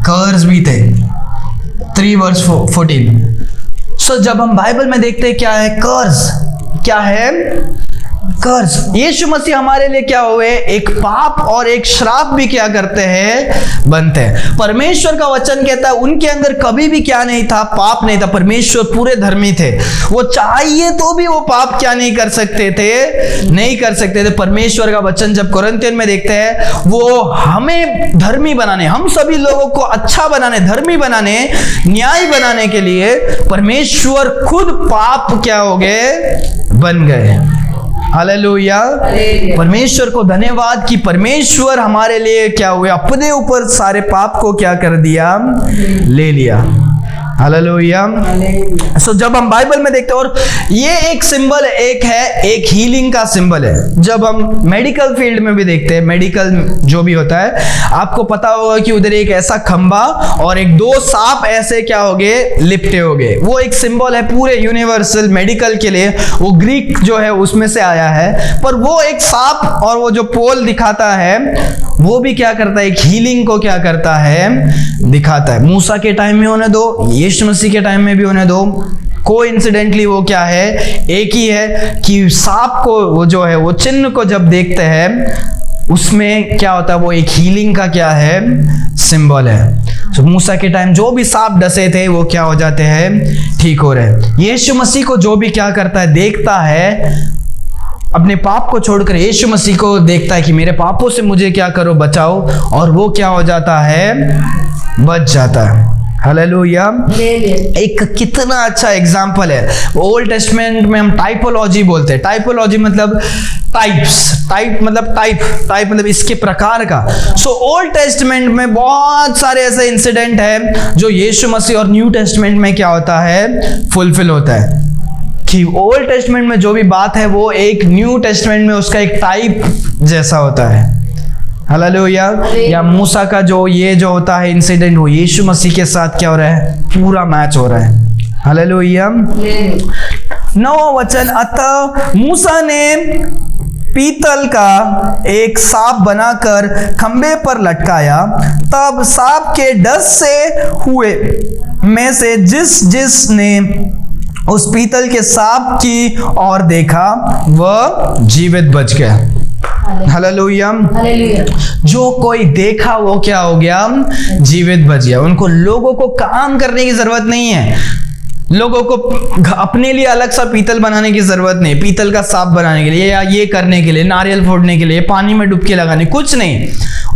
कर्स भी थे। 3:14। सो जब हम बाइबल में देखते हैं क्या है कर्स, क्या है कर्स, यीशु मसीह हमारे लिए क्या हुए, एक पाप और एक श्राप भी क्या करते हैं, बनते हैं। परमेश्वर का वचन कहता है उनके अंदर कभी भी क्या नहीं था, पाप नहीं था। परमेश्वर पूरे धर्मी थे, वो चाहिए तो भी वो पाप क्या नहीं कर सकते थे, नहीं कर सकते थे। परमेश्वर का वचन जब कुरिन्थियों में देखते हैं, वो हमें धर्मी बनाने, हम सभी लोगों को अच्छा बनाने, धर्मी बनाने, न्याय बनाने के लिए परमेश्वर खुद पाप क्या हो गए, बन गए। हालेलुया। परमेश्वर को धन्यवाद कि परमेश्वर हमारे लिए क्या हुए, अपने ऊपर सारे पाप को क्या कर दिया, ले लिया। हालेलुया। सो जब हम बाइबल में देखते हैं, और ये एक सिंबल एक हीलिंग का सिंबल है। जब हम मेडिकल फील्ड में भी देखते हैं, मेडिकल जो भी होता है, आपको पता होगा कि उधर एक ऐसा खंबा और एक 2 सांप ऐसे क्या हो गए, लिपटे हो गए। वो एक सिंबल है पूरे यूनिवर्सल मेडिकल के लिए। वो ग्रीक जो है उसमें से आया है, पर वो एक सांप और वो जो पोल दिखाता है वो भी क्या करता है, एक हीलिंग को क्या करता है, दिखाता है। मूसा के टाइम में होने दो, यीशु मसीह के टाइम में भी होने दो, कोइंसिडेंटली वो क्या है, एक ही है कि सांप को वो जो है वो चिन्ह को जब देखते हैं उसमें क्या होता है, वो एक हीलिंग का क्या है, सिंबल है। तो मूसा के टाइम जो भी सांप डसे थे वो क्या हो जाते हैं, ठीक हो रहे। यीशु मसीह को जो भी क्या करता है, देखता है, अपने पाप को छोड़कर यीशु मसीह को देखता है कि मेरे पापों से मुझे क्या करो, बचाओ, और वो क्या हो जाता है, बच जाता है। हालेलुया। एक कितना अच्छा एग्जाम्पल है। ओल्ड टेस्टमेंट में हम टाइपोलॉजी बोलते हैं। टाइपोलॉजी मतलब टाइप मतलब इसके प्रकार का। सो ओल्ड टेस्टमेंट में बहुत सारे ऐसे इंसिडेंट है जो यीशु मसीह और न्यू टेस्टमेंट में क्या होता है, फुलफिल होता है। कि ओल्ड टेस्टमेंट में जो भी बात है वो एक न्यू टेस्टमेंट में उसका एक टाइप जैसा होता है। हालेलुया। या मूसा का जो होता है इंसिडेंट, वो यीशु मसीह के साथ क्या हो रहा है, पूरा मैच हो रहा है। हालेलुया। 9वां वचन, अतः मूसा ने पीतल का एक सांप बनाकर खंबे पर लटकाया, तब सांप के डस से हुए में से जिसने उस पीतल के सांप की ओर देखा वह जीवित बच गया। हालेलुया। जो कोई देखा वो क्या हो गया, जीवित बच गया। उनको लोगों को काम करने की जरूरत नहीं है, लोगों को अपने लिए अलग सा पीतल बनाने की जरूरत नहीं, पीतल का सांप बनाने के लिए या ये करने के लिए, नारियल फोड़ने के लिए, पानी में डुबकी लगाने, कुछ नहीं।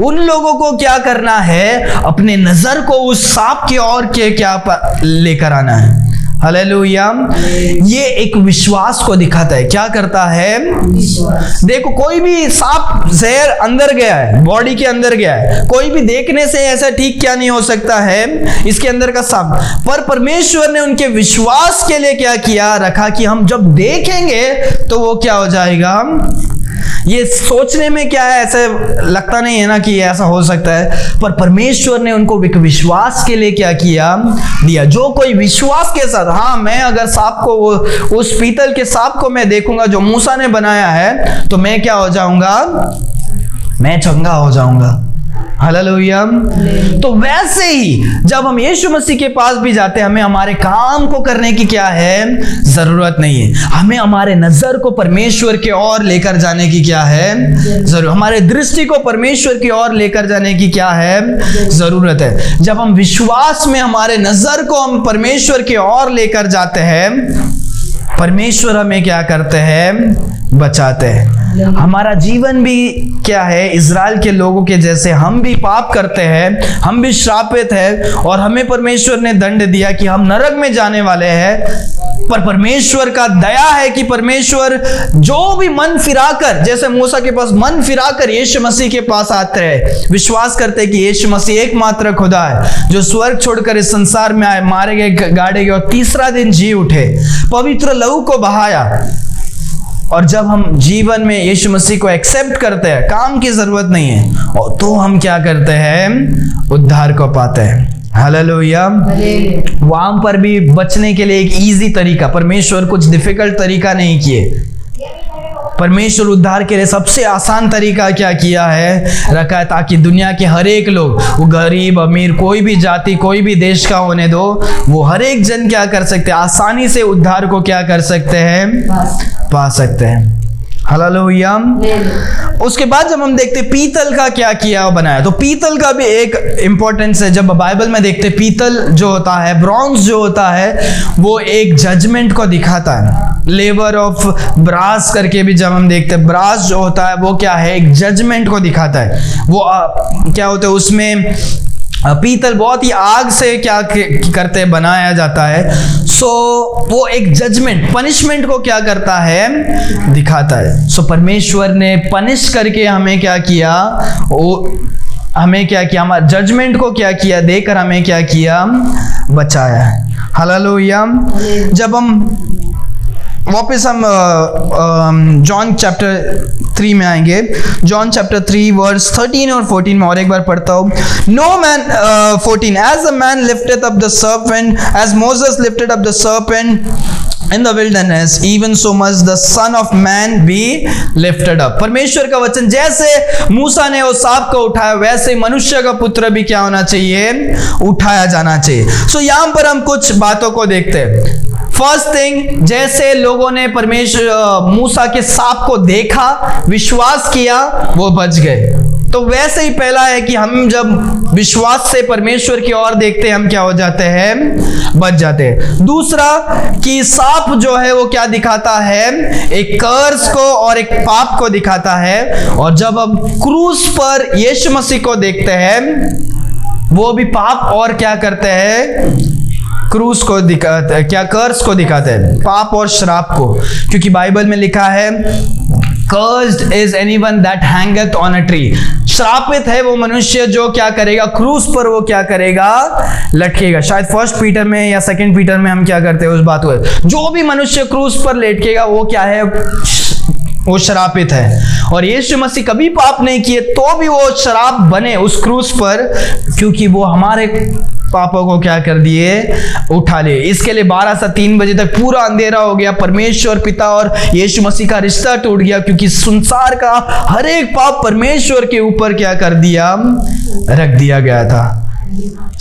उन लोगों को क्या करना है, अपने नजर को उस सांप की ओर के क्या लेकर आना है। हालेलुया। ये एक विश्वास को दिखाता है। क्या करता है, देखो कोई भी सांप जहर अंदर गया है, बॉडी के अंदर गया है, कोई भी देखने से ऐसा ठीक क्या नहीं हो सकता है इसके अंदर का सांप, पर परमेश्वर ने उनके विश्वास के लिए क्या किया, रखा कि हम जब देखेंगे तो वो क्या हो जाएगा। ये सोचने में क्या है, ऐसे लगता नहीं है ना कि ऐसा हो सकता है, पर परमेश्वर ने उनको एक विश्वास के लिए क्या किया, दिया। जो कोई विश्वास के साथ, हाँ मैं अगर सांप को, उस पीतल के सांप को मैं देखूंगा जो मूसा ने बनाया है, तो मैं क्या हो जाऊंगा, मैं चंगा हो जाऊंगा। हालेलुया। तो वैसे ही जब हम यीशु मसीह के पास भी जाते हैं, हमें हमारे काम को करने की क्या है, जरूरत नहीं है। हमें हमारे नजर को परमेश्वर की ओर लेकर जाने की क्या है, जरूर। हमारे दृष्टि को परमेश्वर की ओर लेकर जाने की क्या है, जरूरत है। जब हम विश्वास में हमारे नजर को हम परमेश्वर की ओर लेकर जाते हैं, परमेश्वर हमें क्या करते हैं, बचाते हैं। हमारा जीवन भी क्या है, इज़राइल के लोगों के जैसे हम भी पाप करते हैं, हम भी श्रापित हैं, और हमें परमेश्वर ने दंड दिया कि हम नरक में जाने वाले हैं। पर परमेश्वर का दया है कि परमेश्वर जो भी मन फिराकर, जैसे मूसा के पास मन फिराकर यीशु मसीह के पास आते हैं, विश्वास करते हैं कि यीशु मसीह एकमात्र खुदा है जो स्वर्ग छोड़कर इस संसार में आए, मारे गए, गाड़े गए और तीसरा दिन जी उठे, पवित्र लहू को बहाया। और जब हम जीवन में यीशु मसीह को एक्सेप्ट करते हैं, काम की जरूरत नहीं है, और तो हम क्या करते हैं, उद्धार को पाते हैं। हालेलुया। वहां पर भी बचने के लिए एक इजी तरीका, परमेश्वर कुछ डिफिकल्ट तरीका नहीं किए। परमेश्वर उद्धार के लिए सबसे आसान तरीका क्या किया है, रखा है, ताकि दुनिया के हर एक लोग, वो गरीब अमीर, कोई भी जाति, कोई भी देश का होने दो, वो हर एक जन क्या कर सकते हैं, आसानी से उद्धार को क्या कर सकते हैं, पा सकते हैं। हालेलुया। उसके बाद जब हम देखते पीतल का क्या किया बनाया, तो पीतल का भी एक इंपॉर्टेंस है। जब बाइबल में देखते पीतल जो होता है, ब्रॉन्ज जो होता है, वो एक जजमेंट को दिखाता है। लेबर ऑफ ब्रास करके भी जब हम देखते हैं, ब्रास जो होता है वो क्या है, एक जजमेंट को दिखाता है। वो क्या होता है, उसमें पीतल बहुत ही आग से क्या करते बनाया जाता है। सो वो एक जजमेंट, पनिशमेंट को क्या करता है, दिखाता है। सो परमेश्वर ने पनिश करके हमें क्या किया, वो हमें क्या किया, हमारे जजमेंट को क्या किया, देकर हमें क्या किया, बचाया। हालेलुया। जब हम वापस हम जॉन चैप्टर 3 में आएंगे, जॉन चैप्टर 3 वर्स 13 और 14 में और एक बार पढ़ता हूँ। No man 14 as a man lifted up the serpent, as Moses lifted up the serpent in the wilderness, even so must the son of man be lifted up। परमेश्वर का वचन, जैसे मूसा ने उस सांप को उठाया वैसे मनुष्य का पुत्र भी क्या होना चाहिए, उठाया जाना चाहिए। सो यहाँ पर हम कुछ बातों को देखते हैं। फर्स्ट थिंग, जैसे लोगों ने परमेश्वर मूसा के सांप को देखा, विश्वास किया, वो बच गए। तो वैसे ही पहला है कि हम जब विश्वास से परमेश्वर की ओर देखते हैं, हम क्या हो जाते हैं, बच जाते हैं। दूसरा कि सांप जो है वो क्या दिखाता है, एक कर्स को और एक पाप को दिखाता है। और जब हम क्रूस पर यीशु मसीह को देखते हैं, वो भी पाप और क्या करते हैं, क्रूस को दिखाते हैं, क्या कर्स को दिखाते हैं, पाप और श्राप को। क्योंकि बाइबल में लिखा है Cursed is anyone that hangeth on a tree। श्रापित है वो मनुष्य जो क्या करेगा, क्रूस पर वो क्या करेगा, लटकेगा। शायद फर्स्ट पीटर में या सेकंड पीटर में हम क्या करते हैं उस बात को, जो भी मनुष्य क्रूस पर लटकेगा वो क्या है, वो श्रापित है। और यीशु मसीह कभी पाप नहीं किए तो भी वो श्राप बने उस क्रूस पर, क्योंकि वो हमारे पापों को क्या कर दिए, उठा लिए। इसके लिए 12 से 3 बजे तक पूरा अंधेरा हो गया। परमेश्वर पिता और यीशु मसीह का रिश्ता टूट गया, क्योंकि संसार का हर एक पाप परमेश्वर के ऊपर क्या कर दिया, रख दिया गया था।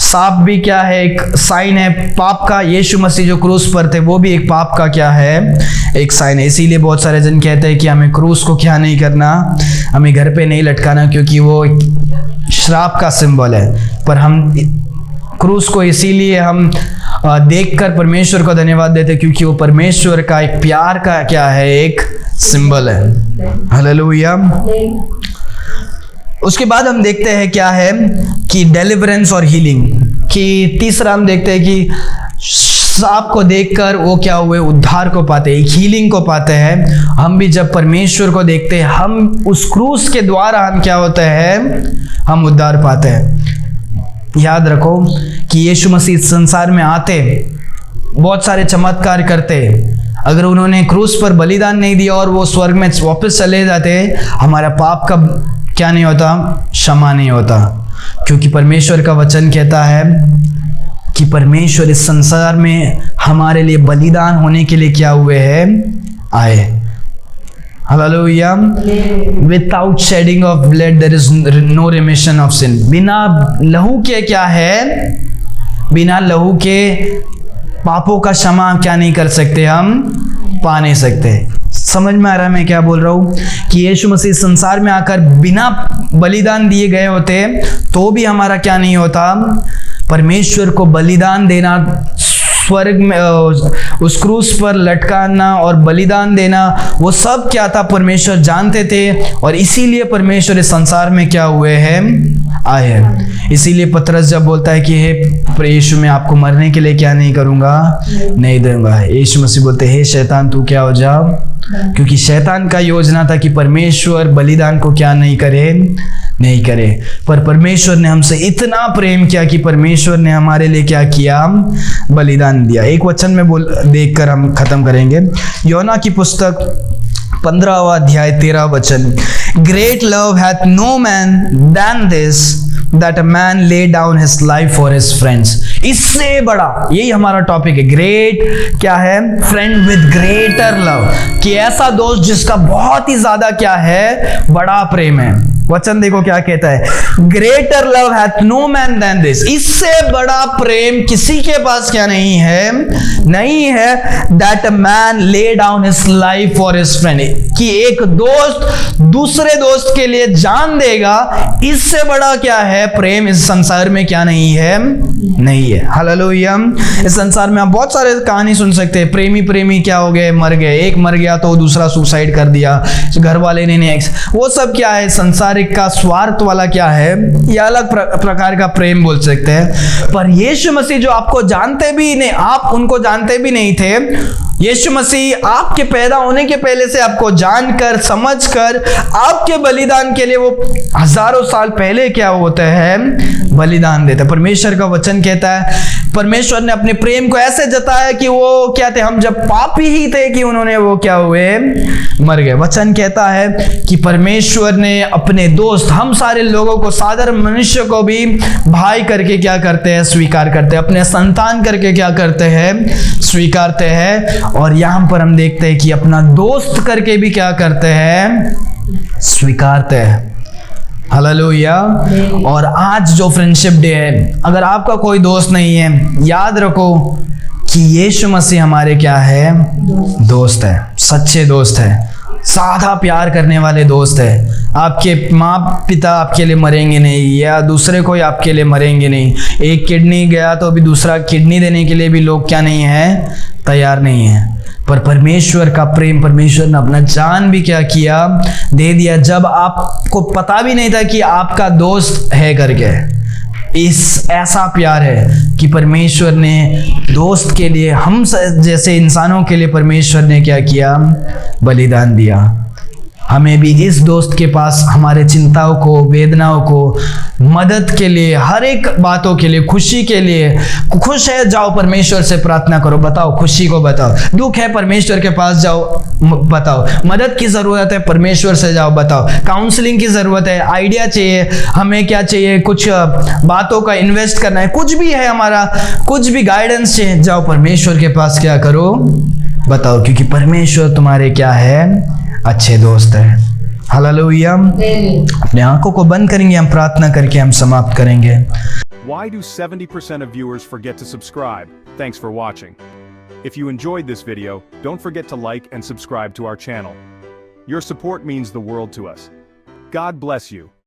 सांप भी क्या है, एक साइन है पाप का। यीशु मसीह जो क्रूस पर थे वो भी एक पाप का क्या है, एक साइन है। इसीलिए बहुत सारे जन कहते हैं कि हमें क्रूस को क्या नहीं करना, हमें घर पे नहीं लटकाना, क्योंकि वो श्राप का सिंबल है। पर हम क्रूस को इसीलिए हम देखकर परमेश्वर को धन्यवाद देते, क्योंकि वो परमेश्वर का एक प्यार का क्या है, एक सिंबल है। हालेलुया। उसके बाद हम देखते हैं क्या है कि डिलीवरेंस और हीलिंग कि तीसरा हम देखते हैं कि सांप को देखकर वो क्या हुए, उद्धार को पाते, एक हीलिंग को पाते हैं। हम भी जब परमेश्वर को देखते हैं, हम उस क्रूस के द्वारा हम क्या होते हैं, हम उद्धार पाते हैं। याद रखो कि यीशु मसीह संसार में आते, बहुत सारे चमत्कार करते, अगर उन्होंने क्रूस पर बलिदान नहीं दिया और वो स्वर्ग में वापस चले जाते, हमारा पाप का क्या नहीं होता, क्षमा नहीं होता। क्योंकि परमेश्वर का वचन कहता है कि परमेश्वर इस संसार में हमारे लिए बलिदान होने के लिए क्या हुए हैं, आए। Hallelujah. Without shedding of blood there is no remission of sin. बिना लहू के क्या है, बिना लहू के पापों का क्षमा क्या नहीं कर सकते, हम पा नहीं सकते। समझ में आ रहा है मैं क्या बोल रहा हूँ कि यीशु मसीह संसार में आकर बिना बलिदान दिए गए होते तो भी हमारा क्या नहीं होता, परमेश्वर को बलिदान देना, स्वर्ग में उस क्रूस पर लटकाना और बलिदान देना, वो सब क्या था, परमेश्वर जानते थे। और इसीलिए परमेश्वर इस संसार में क्या हुए हैं, आए हैं। इसीलिए पतरस जब बोलता है कि हे यीशु मैं आपको मरने के लिए क्या नहीं करूंगा, नहीं दूंगा, यीशु मसीह बोलते हे शैतान तू क्या हो जा, क्योंकि शैतान का योजना था कि परमेश्वर बलिदान को क्या नहीं करे, नहीं करे। पर परमेश्वर ने हमसे इतना प्रेम किया कि परमेश्वर ने हमारे लिए क्या किया, बलिदान दिया। एक वचन में देखकर हम खत्म करेंगे। योना की पुस्तक 15वां अध्याय 13 वचन। Great love hath no man than this that a man lay down his life for his friends। इससे बड़ा, यही हमारा टॉपिक है, ग्रेट क्या है, फ्रेंड विद ग्रेटर लव, कि ऐसा दोस्त जिसका बहुत ही ज्यादा क्या है, बड़ा प्रेम है। वचन देखो क्या कहता है, greater love hath no man than this. इससे बड़ा प्रेम किसी के पास क्या नहीं है, नहीं है, that a man lay down his life for his friend, कि एक दोस्त दूसरे दोस्त के लिए जान देगा। इससे बड़ा क्या है, प्रेम इस संसार में क्या नहीं है, नहीं है। हालेलुया। इस संसार में आप बहुत सारे कहानी सुन सकते हैं, प्रेमी प्रेमी क्या हो गए, मर गए, एक मर गया तो दूसरा सुसाइड कर दिया, घर वाले ने वो सब क्या है, संसारिक का स्वार्थ वाला क्या है, ये अलग प्रकार का प्रेम बोल सकते हैं। पर यीशु मसीह जो आपको जानते भी नहीं, आप उनको जानते भी नहीं थे, यीशु मसीह आपके पैदा होने के पहले से आपको जानकर समझकर आपके बलिदान के लिए वो हजारों साल पहले क्या होता है, बलिदान देता है। परमेश्वर का वचन कहता है, परमेश्वर ने अपने प्रेम को ऐसे जताया कि वो क्या थे, हम जब पापी ही थे कि उन्होंने वो क्या हुए, मर गए। वचन कहता है कि परमेश्वर ने अपने दोस्त, हम सारे लोगों को, साधारण मनुष्य को भी भाई करके क्या करते हैं, स्वीकार करते हैं, अपने संतान करके क्या करते हैं, स्वीकारते हैं। और यहां पर हम देखते हैं कि अपना दोस्त करके भी क्या करते हैं, स्वीकारते हैं। हालेलुया। और आज जो फ्रेंडशिप डे है, अगर आपका कोई दोस्त नहीं है, याद रखो कि यीशु मसीह हमारे क्या है, दोस्त है, सच्चे दोस्त है, साधा प्यार करने वाले दोस्त है। आपके माँ पिता आपके लिए मरेंगे नहीं, या दूसरे कोई आपके लिए मरेंगे नहीं। एक किडनी गया तो अभी दूसरा किडनी देने के लिए भी लोग क्या नहीं है, तैयार नहीं है। पर परमेश्वर का प्रेम, परमेश्वर ने अपना जान भी क्या किया, दे दिया, जब आपको पता भी नहीं था कि आपका दोस्त है करके। इस ऐसा प्यार है कि परमेश्वर ने दोस्त के लिए, हम जैसे इंसानों के लिए परमेश्वर ने क्या किया, बलिदान दिया। हमें भी इस दोस्त के पास हमारे चिंताओं को, वेदनाओं को, मदद के लिए, हर एक बातों के लिए, खुशी के लिए, खुश है जाओ परमेश्वर से प्रार्थना करो, बताओ खुशी को बताओ। दुख है परमेश्वर के पास जाओ, बताओ। मदद की ज़रूरत है परमेश्वर से जाओ, बताओ। काउंसलिंग की ज़रूरत है, आइडिया चाहिए, हमें क्या चाहिए, कुछ बातों का इन्वेस्ट करना है, कुछ भी है हमारा, कुछ भी गाइडेंस चाहिए, जाओ परमेश्वर के पास क्या करो, बताओ। क्योंकि परमेश्वर तुम्हारे क्या है, अच्छे दोस्त है। हालेलुया। अपने आंखों को बंद करेंगे, हम प्रार्थना करके हम समाप्त करेंगे। Why do 70% of viewers forget to subscribe? Thanks for watching. If you enjoyed this video, don't forget to like and subscribe to our channel. Your support means the world to us. God bless you.